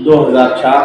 2004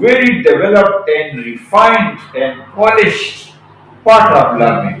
very developed and refined and polished part of learning.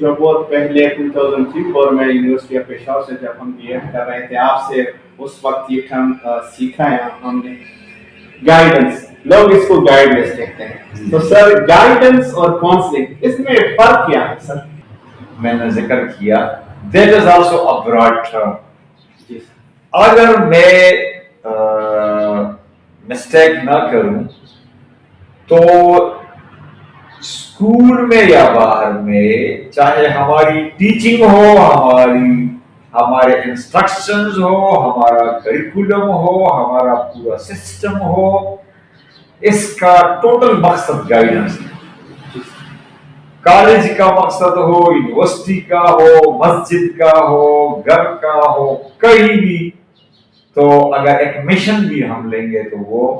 جو بہت پہلے 2003-4 میں یونیورسٹی آف پشاور سے جب ہم بی ایڈ کر رہے تھے آپ سے اس وقت یہ ٹرم سیکھا ہے ہم نے، گائیڈنس، لوگ اس کو گائیڈنس کہتے ہیں. تو سر گائیڈنس اور کاؤنسلنگ اس میں فرق کیا ہے سر؟ میں نے ذکر کیا that is also a broad term. جی اگر میں مسٹیک نہ کروں تو اسکول میں یا باہر میں، چاہے ہماری ٹیچنگ ہو، ہمارے انسٹرکشنز ہو، ہمارا کریکولم ہو، ہمارا پورا سسٹم ہو، اس کا ٹوٹل مقصد گائیڈنس ہے. کالج کا مقصد ہو، یونیورسٹی کا ہو، مسجد کا ہو، گھر کا ہو، کہیں بھی، تو اگر ایک مشن بھی ہم لیں گے تو وہ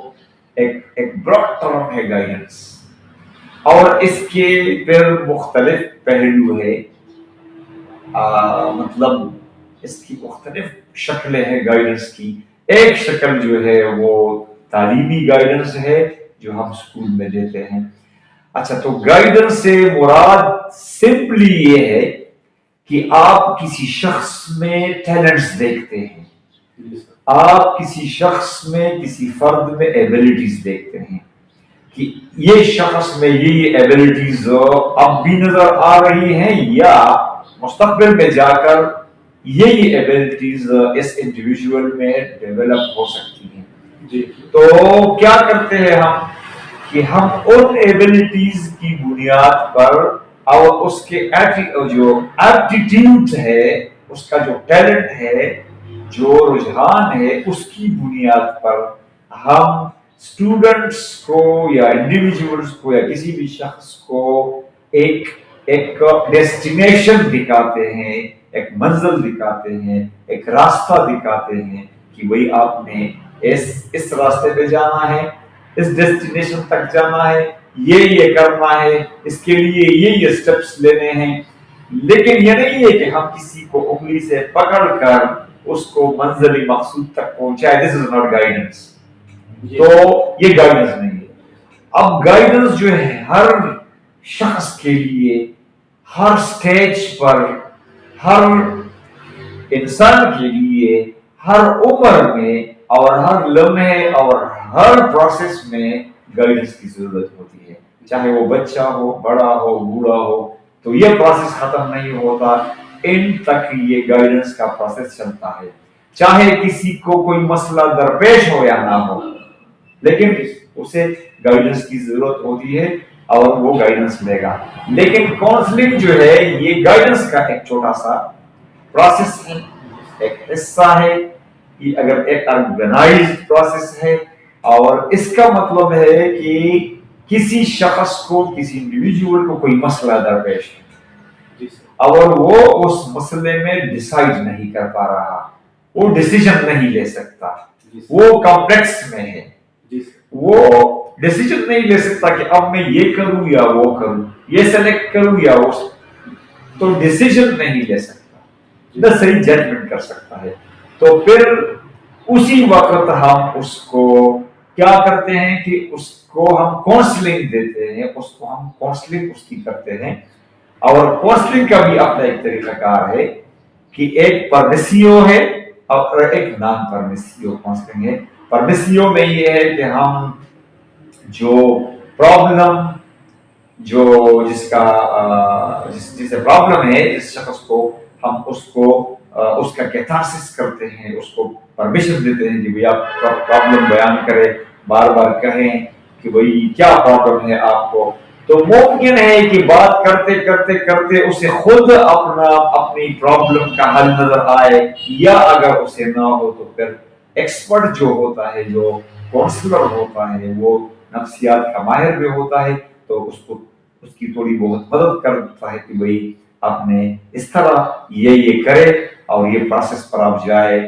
ایک براڈ ٹرم ہے گائیڈنس. اور اس کے پھر مختلف پہلو ہے، مطلب اس کی مختلف شکلیں ہیں گائیڈنس کی. ایک شکل جو ہے وہ تعلیمی گائیڈنس ہے جو ہم اسکول میں دیتے ہیں. اچھا، تو گائیڈنس سے مراد سمپلی یہ ہے کہ آپ کسی شخص میں ٹیلنٹس دیکھتے ہیں، آپ کسی شخص میں، کسی فرد میں ایبلٹیز دیکھتے ہیں کہ یہ شخص میں یہ ایبلٹیز اب بھی نظر آ رہی ہیں یا مستقبل میں جا کر یہی ایبلٹیز اس انڈیویجول میں ڈیولپ ہو سکتی ہیں. جی تو کیا کرتے ہیں ہم کہ ہم ان ایبلٹیز کی بنیاد پر اور اس کے جو ایپٹیٹیوڈ ہے، اس کا جو ٹیلنٹ ہے، جو رجحان ہے، اس کی بنیاد پر ہم اسٹوڈنٹس کو یا انڈیویجولس کو یا کسی بھی شخص کو ایک ڈیسٹینیشن دکھاتے ہیں، ایک منزل دکھاتے ہیں، ایک راستہ دکھاتے ہیں کہ بھئی آپ نے اس راستے پہ جانا ہے، اس ڈیسٹینیشن تک جانا ہے، یہ کرنا ہے، اس کے لیے یہ اسٹیپس لینے ہیں. لیکن یہ نہیں ہے کہ ہم کسی کو انگلی سے پکڑ کر اس کو منزل مقصود تک پہنچائے. دس از ناٹ گائیڈنس. تو یہ گائیڈنس نہیں ہے. اب گائیڈنس جو ہے ہر شخص کے لیے، ہر سٹیج پر، ہر انسان کے لیے، ہر عمر میں اور ہر لمحے اور ہر پروسیس میں گائیڈنس کی ضرورت ہوتی ہے. چاہے وہ بچہ ہو، بڑا ہو، بوڑھا ہو، تو یہ پروسیس ختم نہیں ہوتا، ان تک یہ گائیڈنس کا پروسیس چلتا ہے. چاہے کسی کو کوئی مسئلہ درپیش ہو یا نہ ہو، لیکن اسے گائیڈنس کی ضرورت ہوتی ہے اور وہ گائیڈنس لے گا. لیکن کاؤنسلنگ جو ہے یہ گائیڈنس کا ایک چھوٹا سا پروسیس ہے، ایک حصہ ہے، کہ اگر ایک آرگنائزڈ پروسیس ہے. اور اس کا مطلب ہے کہ کسی شخص کو، کسی انڈیویجول کو کوئی مسئلہ درپیش ہے اور وہ اس مسئلے میں ڈیسائیڈ نہیں کر پا رہا، وہ ڈیسیژن نہیں لے سکتا، وہ کمپلیکس میں ہے، وہ ڈیسیژن نہیں لے سکتا کہ اب میں یہ کروں یا وہ کروں، یہ سلیکٹ کروں یا وہ، تو ڈیسیژن نہیں لے سکتا، نہ صحیح ججمنٹ کر سکتا ہے. تو پھر اسی وقت ہم اس کو کیا کرتے ہیں کہ اس کو ہم کاؤنسلنگ دیتے ہیں، اس کو ہم کاؤنسلنگ اس کی کرتے ہیں. اور کاؤنسلنگ کا بھی اپنا ایک طریقہ کار ہے کہ ایک پرمیسیو ہے اور ایک نان پرمیسیو کاؤنسلنگ ہے. پرمیسیو میں یہ ہے کہ ہم جو پرابلم، جو جسے پرابلم ہے، جس شخص کو ہم اس کا کیتھارسس کرتے ہیں، اس کو پرمیشن دیتے ہیں کہ بھئی آپ پرابلم بیان کریں، بار بار کہیں کہ بھئی کیا پرابلم ہے آپ کو. تو ممکن ہے کہ بات کرتے کرتے کرتے اسے خود اپنی پرابلم کا حل نظر آئے، یا اگر اسے نہ ہو تو پھر ایکسپرٹ جو ہوتا ہے، جو کاؤنسلر ہوتا ہے، وہ نفسیات کا ماہر بھی ہوتا ہے، تو اس کی تھوڑی بہت مدد کرتا ہے کہ بھئی آپ نے اس طرح یہ کرے اور یہ پروسیس پر آپ جائے،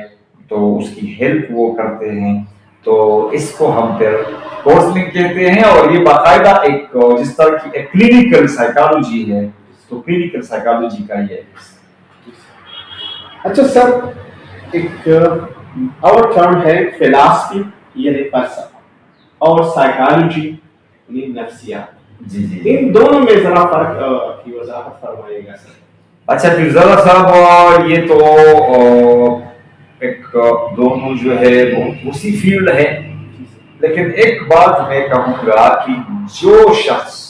تو اس کی ہیلپ وہ کرتے ہیں. تو اس کو ہم پھر کاؤنسلنگ کہتے ہیں. اور یہ باقاعدہ ایک جس طرح کی ایک کلینکل سائیکالوجی ہے، تو کلینکل سائیکالوجی کا یہ. اچھا سر، ایک اور ٹرم ہے فلسفی یعنی فلسفہ، اور سائیکالوجی یعنی نفسیات. جی جی. ان دونوں میں ذرا فرق کی وضاحت فرمائیے گا سر. اچھا پھر ذرا صاحب یہ تو ایک دونوں جو ہے بہت وسیع فیلڈ ہے، لیکن ایک بات میں کہوں گا کہ جو شخص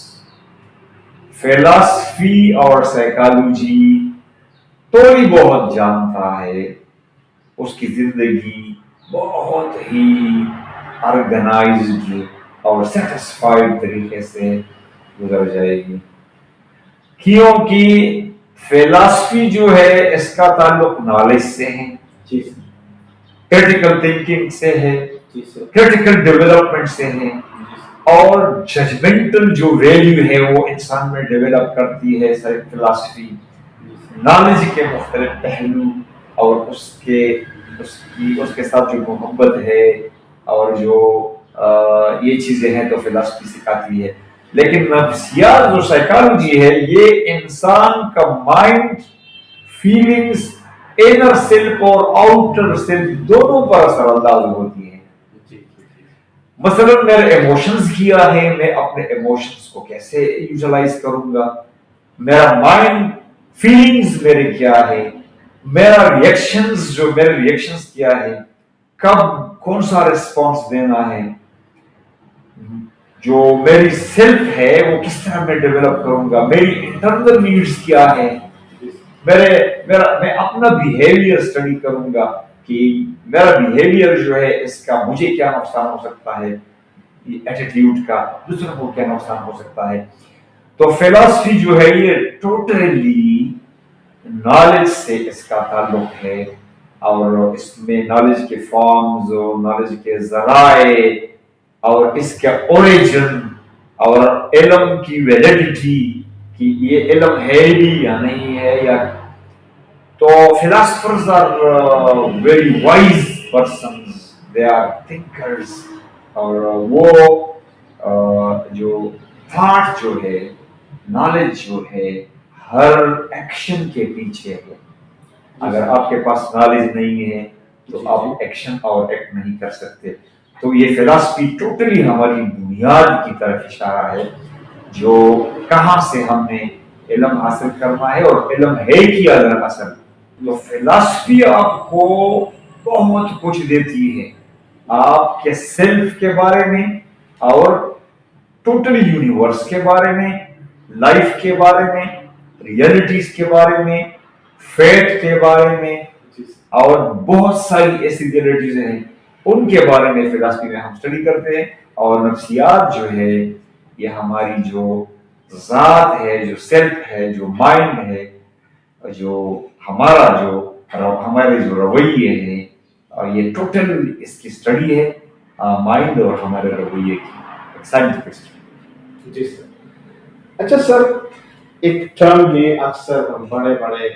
فلسفی اور سائیکالوجی تھوڑی بہت جانتا ہے اس کی زندگی بہت ہی آرگنائزڈ اور سیٹسفائیڈ طریقے سے گزر جائے گی، کیونکہ فلسفی جو ہے اس کا تعلق نالج سے ہے، جی سر. کریٹیکل تھنکنگ سے ہے، جی سر. کریٹیکل ڈیولپمنٹ سے ہے، اور ججمنٹل جو ویلیو ہے وہ انسان میں ڈیولپ کرتی ہے فلسفی. نالج کے مختلف پہلو اور اس کے ساتھ جو محبت ہے اور جو یہ چیزیں ہیں تو فلسفی سکھاتی ہے. لیکن نفسیات جو سائیکالوجی ہے یہ انسان کا مائنڈ، فیلنگز، انر سیلف اور آؤٹر سیلف دونوں پر اثر انداز ہوتی ہے. مثلا میرے ایموشنز کیا ہے، میں اپنے ایموشنز کو کیسے یوٹیلائز کروں گا، میرا مائنڈ، فیلنگز میرے کیا ہے، میرا میرے ریئیکشنز کیا ہے، کب کون سا ریسپانس دینا ہے، جو میری سیلف ہے وہ کس طرح میں ڈیولپ کروں گا، میری انٹرنل نیڈز کیا ہے، میں اپنا بیہیویئر اسٹڈی کروں گا کہ میرا بیہیویئر جو ہے اس کا مجھے کیا نقصان ہو سکتا ہے، ایٹیٹیوڈ کا دوسروں کو کیا نقصان ہو سکتا ہے. تو فلسفی جو ہے یہ ٹوٹلی نالج سے اس کا تعلق ہے، اور اس میں نالج کے فارمز اور نالج کے ذرائع اور اس کا اوریجن اور علم کی ویلیڈیٹی کہ یہ علم ہے بھی یا نہیں ہے. یا تو philosophers are very wise persons, they are thinkers، اور وہ جو تھاٹ جو ہے، نالج جو ہے ہر ایکشن کے پیچھے ہے. اگر آپ کے پاس نالج نہیں ہے تو آپ ایکشن اور ایکٹ نہیں کر سکتے. تو یہ فلسفی ٹوٹلی ہماری بنیاد کی طرف اشارہ ہے، جو کہاں سے ہم نے علم حاصل کرنا ہے اور علم ہے کیا دراصل. تو فلسفی آپ کو بہت کچھ دیتی ہے آپ کے سیلف کے بارے میں اور ٹوٹلی یونیورس کے بارے میں، لائف کے بارے میں، ریئلٹیز کے بارے میں، فیٹ کے بارے میں، اور بہت ساری ایسی ریئلٹیز ہیں ان کے بارے میں فلسفی میں ہم اسٹڈی کرتے ہیں. اور نفسیات جو ہے یہ ہماری جو ذات ہے، جو سیلف ہے، جو مائنڈ ہے، جو ہمارے جو رویے ہیں، اور یہ ٹوٹل اس کی اسٹڈی ہے مائنڈ اور ہمارے رویے کی سائنٹیفک اسٹڈی. جی سر. اچھا سر، ایک ٹرم میں اکثر بڑے بڑے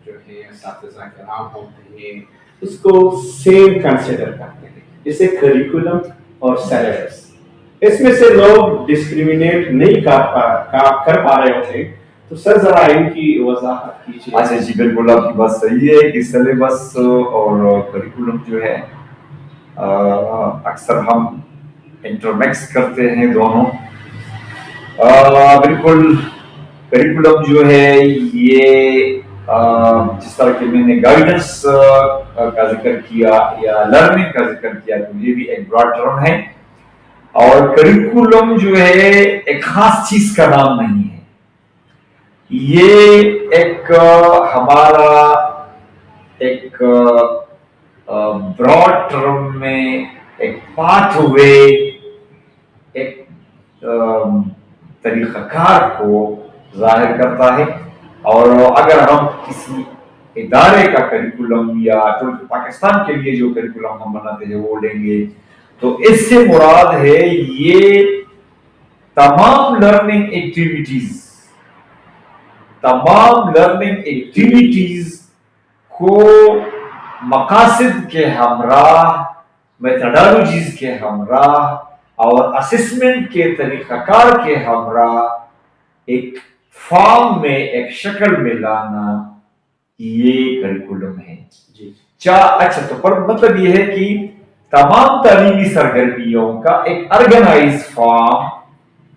جو ہے اساتذہ کرام ہوتے ہیں اس کو سیم کنسیڈر کرتے ہیں، جیسے کریکولم اور سلیبس. اس میں سے لوگ ڈسکریمنیٹ نہیں کر پا رہے ہوتے، تو سر ذرا ان کی وضاحت کیجیے. اچھا جی، بالکل آپ کی بات صحیح ہے کہ سلیبس اور کریکولم جو ہے اکثر ہم انٹرمیکس کرتے ہیں دونوں. بالکل کریکولم جو ہے یہ جس طرح کہ میں نے گائیڈنس کا ذکر کیا یا لرننگ کا ذکر کیا تو یہ بھی ایک براڈ ٹرم ہے، اور کریکولم جو ہے ایک خاص چیز کا نام نہیں ہے، یہ ایک ہمارا ایک براڈ ٹرم میں ایک پاتھ وے، ایک طریقہ کار کو ظاہر کرتا ہے. اور اگر ہم کسی ادارے کا کریکولم یا پاکستان کے لیے جو کریکولم ہم بناتے ہیں وہ لیں گے تو اس سے مراد ہے یہ تمام لرننگ ایکٹیویٹیز کو مقاصد کے ہمراہ، میتھڈالوجیز کے ہمراہ اور اسسمنٹ کے طریقہ کار کے ہمراہ ایک فارم میں، ایک شکل میں لانا، یہ کریکولم ہے. اچھا تو پر مطلب یہ ہے کہ تمام تعلیمی سرگرمیوں کا ایک آرگنائز فارم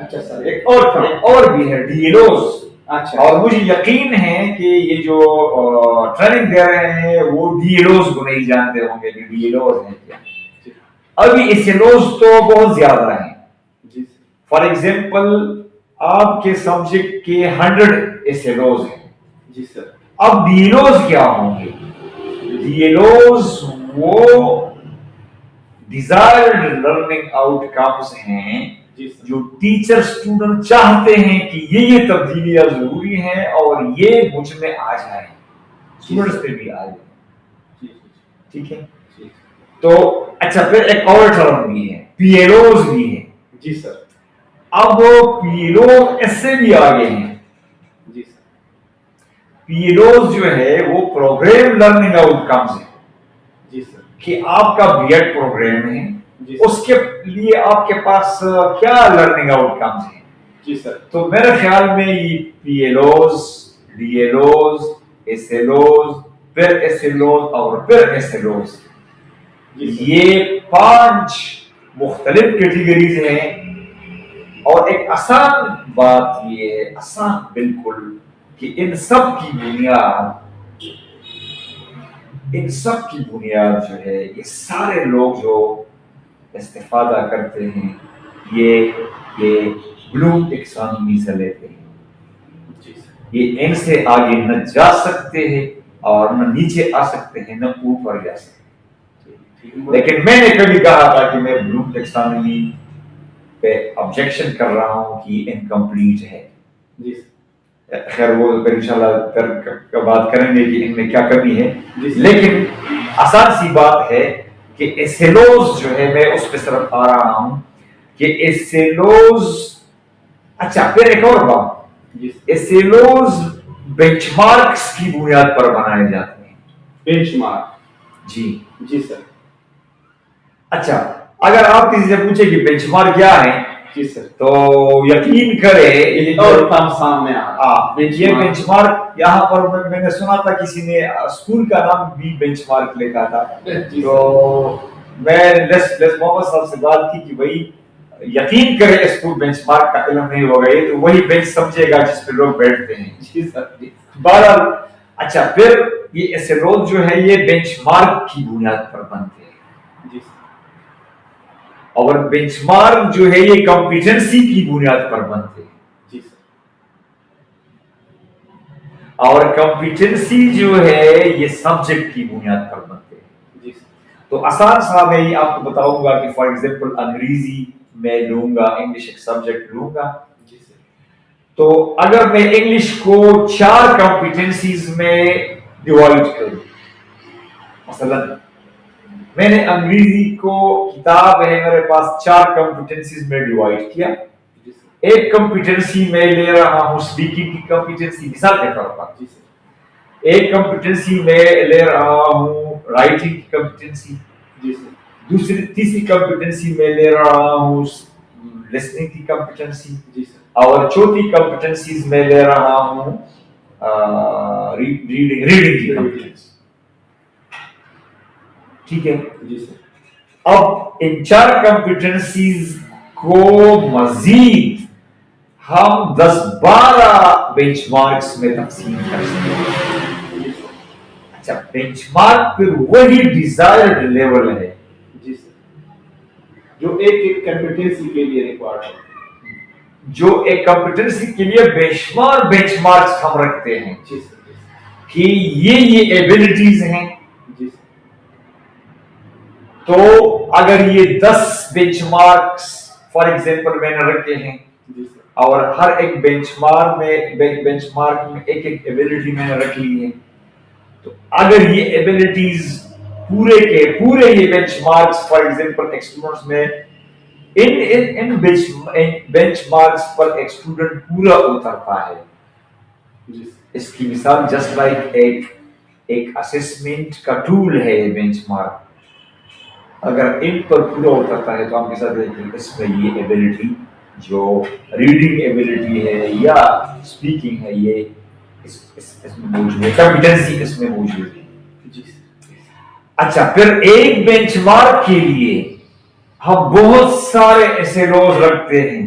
اچھا سر، ایک اور بھی ہے ڈی ایل اوز. اچھا، اور مجھے یقین ہے کہ یہ جو ٹریننگ دے رہے ہیں وہ ڈی ایل اوز کو نہیں جانتے ہوں گے کہ ڈی ایل اوز ہیں کیا. ابھی ایس ایل اوز تو بہت زیادہ ہیں. فار ایگزامپل آپ کے سبجیکٹ کے 100 ایس ایل اوز ہیں. جی سر. اب ڈی ایل اوز کیا ہوں گے؟ ڈی ایل اوز وہ ڈیزائرڈ لرننگ آؤٹ کمز ہیں جو ٹیچر اسٹوڈنٹ چاہتے ہیں کہ یہ تبدیلیاں ضروری ہیں اور یہ مجھ میں آ جائیں، اسٹوڈنٹس پہ بھی آ جائیں. ٹھیک ہے. تو اچھا پھر ایک اور ٹرم بھی ہے، پی ایل اوز بھی ہے. جی سر. اب پی ایل او اس سے بھی آگے ہیں. جی سر. پی ایل اوز جو ہے وہ پروگرام لرننگ آؤٹ کمز ہے. جی سر. کہ آپ کا بی ایڈ پروگرام ہے، اس کے لیے آپ کے پاس کیا لرننگ آؤٹ کمز ہیں. جی سر. تو میرے خیال میں یہ P L Os, D L Os, S L Os, پھر ایس ایل اوز اور پھر ایس ایل اوز، یہ 5 مختلف کیٹیگریز ہیں. اور ایک آسان بات یہ ہے، آسان بالکل، کہ ان سب کی بنیاد جو ہے یہ سارے لوگ جو استفادہ کرتے ہیں یہ بلوم ٹیکسانومی سے لیتے ہیں. یہ ان سے آگے نہ جا سکتے ہیں اور نہ نیچے آ سکتے ہیں نہ اوپر جا سکتے ہیں. لیکن میں نے کبھی کہا تھا کہ میں بلوم ٹیکسانومی پہ آبجیکشن کر رہا ہوں کہ انکمپلیٹ ہے. خیر وہ انشاءاللہ بات کریں گے کہ ان میں کیا کمی ہے. لیکن آسان سی بات ہے کہ ایس ایل اوز جو ہے، میں اس پہ صرف آ رہا ہوں کہ ایس ایل اوز. اچھا پھر ایک اور بات، S L Os benchmarks کی بنیاد پر بنائے جاتے ہیں. Benchmark? جی سر. اچھا اگر آپ کسی سے پوچھے کہ بینچ مارک کیا ہے، جی سر، تو یقین کرے سامنے یہ بینچ مارک یہاں پر میں نے سنا تھا کسی نے اسکول کا نام بھی بینچ مارک لکھا تھا. تو میں لیس محمد صاحب سے بات کی کہ بھائی یقین کرے اس کو بینچ مارک کا علم نہیں ہوگا، یہ تو وہی بینچ سمجھے گا جس پہ لوگ بیٹھتے ہیں. جی سر. بہرحال اچھا پھر یہ ایس ایل اوز جو ہے یہ بینچ مارک کی بنیاد پر بنتے ہیں. جی سر. اور بینچ مارک جو ہے یہ کمپیٹنسی کی بنیاد پر بنتے ہیں. جی سر. اور کمپیٹنسی جو ہے یہ سبجیکٹ کی بنیاد پر بنتے ہیں. جی سر. تو آسان سا میں یہ آپ کو بتاؤں گا کہ فار ایگزامپل انگریزی میں لوں گا، انگلش ایک سبجیکٹ لوں گا. جی سر. تو اگر میں انگلش کو 4 کمپیٹنسیز میں ڈیوائڈ کروں، مثلا میں نے انگریزی کو کتاب ہے میرے پاس 4 کمپیٹنسیز میں ڈیوائڈ کیا. ایک کمپیٹنسی میں لے رہا ہوں اسپیکنگ کی کمپیٹنسی، مثال کے طور پر. ایک کمپیٹنسی میں لے رہا ہوں رائٹنگ کی کمپیٹنسی. تیسری کمپیٹنسی میں لے رہا ہوں لسننگ کی کمپیٹنسی. اور چوتھی کمپیٹنسیز میں لے رہا ہوں ریڈنگ کی کمپیٹنسی. ٹھیک ہے. اب ان 4 کمپیٹنسیز کو مزید ہم 10-12 بینچ مارکس میں تقسیم کر سکتے ہیں. اچھا بینچ مارک پھر وہی ڈیزائرڈ لیول ہے جو ایک کمپیٹنسی کے لیے ریکوائرڈ ہے، جو ایک کمپیٹنسی کے لیے بے شمار بینچ مارکس ہم رکھتے ہیں کہ یہ ایبلٹیز ہیں. تو اگر یہ 10 بینچ مارکس فار ایگزامپل میں نے رکھے ہیں اور ہر ایک بینچ مارک میں ایک ایبلٹی میں نے رکھ لی ہے، تو اگر یہ ایبلٹیز پورے کے پورے یہ بینچ مارکس فار ایگزامپل ایک اسٹوڈنٹ میں ان بینچ مارکس پر ایک اسٹوڈنٹ پورا اترتا ہے. اس کی مثال جسٹ لائک ایک اسسمنٹ کا ٹول ہے بینچ مارک. اگر ان پر پورا اترتا ہے تو آپ کے ساتھ دیکھیں اس میں یہ ایبلٹی جو ریڈنگ ایبلٹی ہے یا اسپیکنگ ہے یہ اس میں موجود ہے، کمپیٹنسی اس میں موجود ہے. اچھا پھر ایک بینچ مارک کے لیے ہم بہت سارے ایسے لوز رکھتے ہیں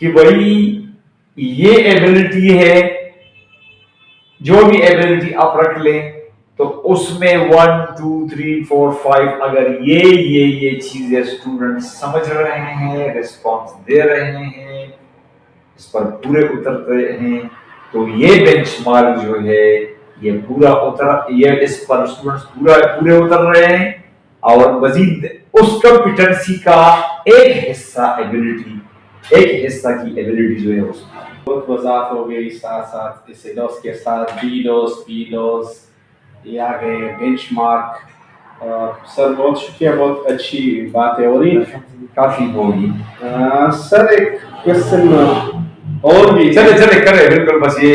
کہ بھائی یہ ایبلٹی ہے، جو بھی ایبلٹی آپ رکھ لیں تو اس میں 1 2 3 4 5 اگر یہ چیزیں اسٹوڈنٹ سمجھ رہے ہیں، ریسپانس دے رہے ہیں، اس پر پورے اترتے ہیں، تو یہ بینچ مارک جو ہے یہ پورا یہ اس پر اسٹوڈنٹس پورے اتر رہے ہیں، اور مزید اس کمپیٹنسی کا ایک حصہ کی ایبلٹی جو ہے اس میں بہت وضاحت ہو گئی، ساتھ ساتھ اس ڈوس کے ساتھ بی ڈوز یہ آ گئے، بینچ مارک۔ سر بہت شکریہ، بہت اچھی باتیں ہو رہی۔ کافی ہوگی سر ایک کوشچن اور بھی چلے کرے بالکل، بس یہ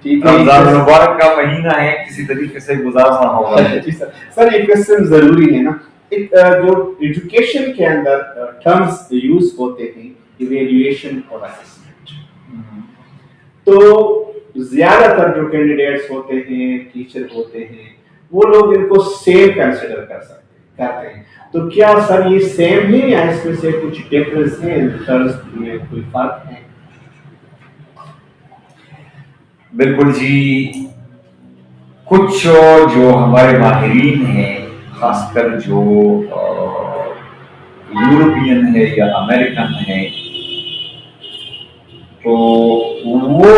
ٹھیک ہے، رمضان المبارک کا مہینہ ہے، کسی طریقے سے گزارنا ہوگا۔ جی سر۔ سر ایک کوشچن ضروری ہے نا، جو ایجوکیشن کے اندر ٹرمز یوز ہوتے ہیں، ایویلویشن اور اسسمنٹ، تو زیادہ تر جو کینڈیڈیٹس ہوتے ہیں، ٹیچر ہوتے ہیں، وہ لوگ ان کو سیم کنسیڈر کرتے ہیں، تو کیا سر یہ سیم ہے یا اس میں سے کچھ ڈفرنس ہے، ٹرمز میں کوئی فرق ہے؟ بالکل جی، کچھ جو ہمارے ماہرین ہیں، خاص کر جو یورپین ہے یا امریکن ہے، تو وہ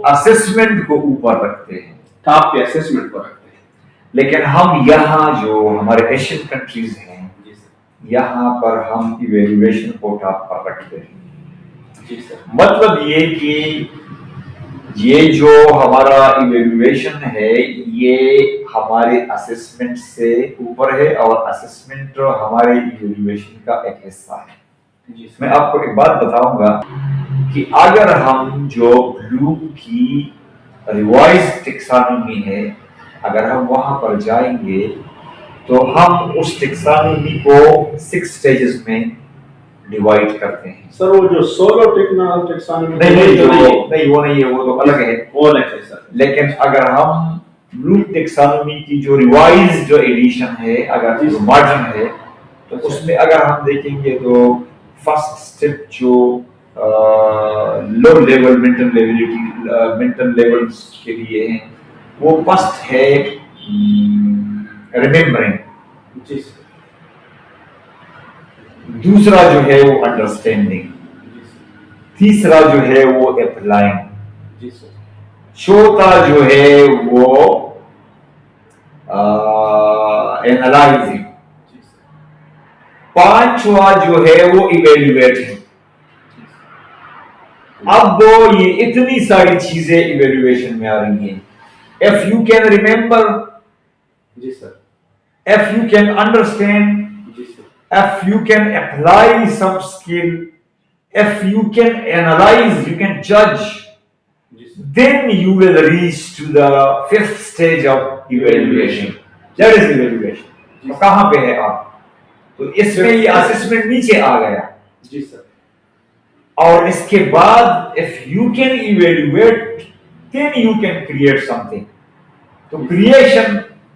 اسسمنٹ کو اوپر رکھتے ہیں، ٹاپ پہ اسسمنٹ کو رکھتے ہیں، لیکن ہم یہاں جو ہمارے ایشین کنٹریز ہیں یہاں پر ہم ایویلویشن کو ٹاپ پر رکھتے ہیں۔ جی سر۔ مطلب یہ کہ یہ جو ہمارا ایویلویشن ہے یہ ہمارے اسسمنٹ سے اوپر ہے، اور اسسمنٹ ہمارے ایویلویشن کا ایک حصہ ہے۔ میں آپ کو ایک بات بتاؤں گا کہ اگر ہم جو بلوم کی ریوائز ٹیکسانومی ہے، اگر ہم وہاں پر جائیں گے تو ہم اس ٹیکسانومی کو 6 سٹیجز میں ڈیوائڈ کرتے ہیں۔ سر وہ جو سولو ٹیکسانومی نہیں وہ نہیں ہے، وہ تو الگ ہے، وہ الگ ہے سر۔ لیکن اگر ہم بلوم ٹیکسانومی کی جو ریوائز جو ایڈیشن ہے، اگر جو ماڈرن ہے، تو اس میں اگر ہم دیکھیں گے تو فرسٹ سٹیپ جو لو لیول مینٹل لیولز کے لیے ہیں، وہ فرسٹ ہے ریممبرنگ، دوسرا جو ہے وہ انڈرسٹینڈنگ، تیسرا جو ہے وہ اپلائنگ، چوتھا جو ہے وہ اینالائزنگ، پانچواں جو ہے وہ ایویلویٹ ہے۔ اب یہ اتنی ساری چیزیں ایویلویشن میں آ رہی ہیں۔ if you can remember، G sir, if you can understand، G sir, if you can apply some skill، if you can analyze، you can judge، then you will reach to the 5th stage of evaluation۔ That is evaluation۔ تو کہاں پہ ہے آپ؟ تو اس میں یہ assessment نیچے آ گیا۔ جی سر۔ اور اس کے بعد if you can evaluate then you can create something۔ تو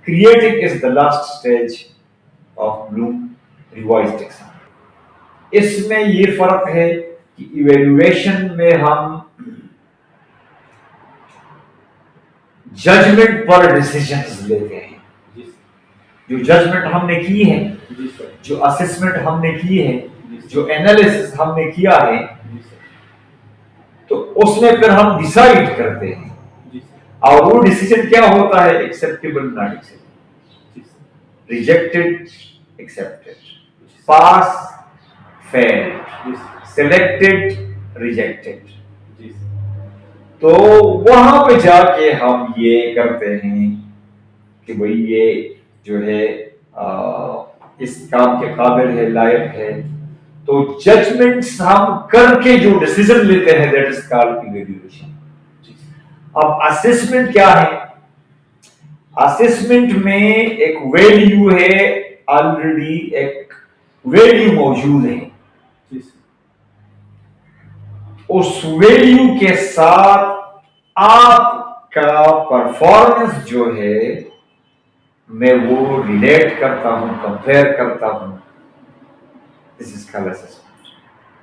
creating is the last stage of Bloom revised taxonomy۔ اس میں یہ فرق ہے کہ ایویلویشن میں ہم ججمنٹ پر ڈیسیژنز لیتے ہیں، جو ججمنٹ ہم نے کی ہے، جو اسسمنٹ ہم نے کی ہے، جو انالیسس ہم نے کیا ہے، تو اس میں پھر ہم ڈیسائیڈ کرتے ہیں، اور وہ ڈیسیژن کیا ہوتا ہے؟ Acceptable, not acceptable, rejected, accepted, pass, fail, selected, rejected. تو وہاں پہ جا کے ہم یہ کرتے ہیں کہ بھئی یہ جو ہے اس کام کے قابل ہے، لائق ہے، تو ججمنٹس ہم کر کے جو ڈیسیژن لیتے ہیں دیٹ از کالڈ ایویلویشن۔ اب اسسمنٹ کیا ہے؟ اسسمنٹ میں ایک ویلیو ہے، آلریڈی ایک ویلیو موجود ہے، اس ویلیو کے ساتھ آپ کا پرفارمنس جو ہے میں وہ ریلیٹ کرتا ہوں، کمپیئر کرتا ہوں، this is called assessment.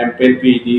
MPhil PhD